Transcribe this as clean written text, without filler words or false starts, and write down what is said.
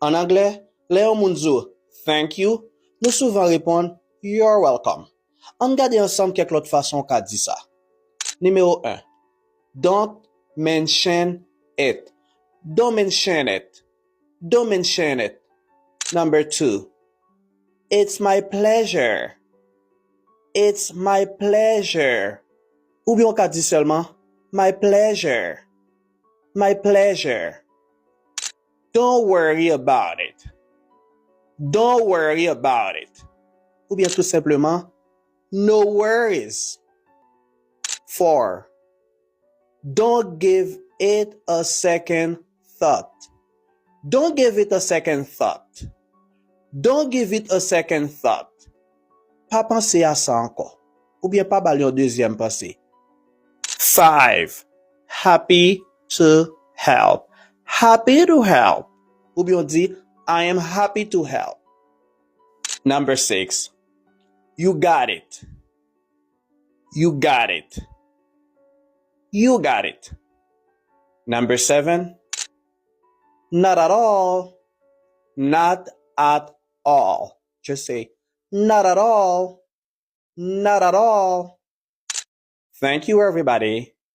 En anglais, le yon moun zo thank you, nous souvent répondre you're welcome. On regarde ensemble quelques autres façons qu'a dit ça. Numéro 1. Don't mention it. Don't mention it. Don't mention it. Number 2. It's my pleasure. It's my pleasure. Ou bien on qu'a dit seulement my pleasure. My pleasure. Don't worry about it. Don't worry about it. Ou bien tout simplement no worries. 4. Don't give it a second thought. Don't give it a second thought. Don't give it a second thought. Pas penser à ça encore. Ou bien pas bali en deuxième pensée. 5. Happy to help. Happy to help. Ou bien on dit I am happy to help. Number 6. You got it. You got it. You got it. Number 7. Not at all. Not at all. Just say, not at all. Not at all. Thank you, everybody.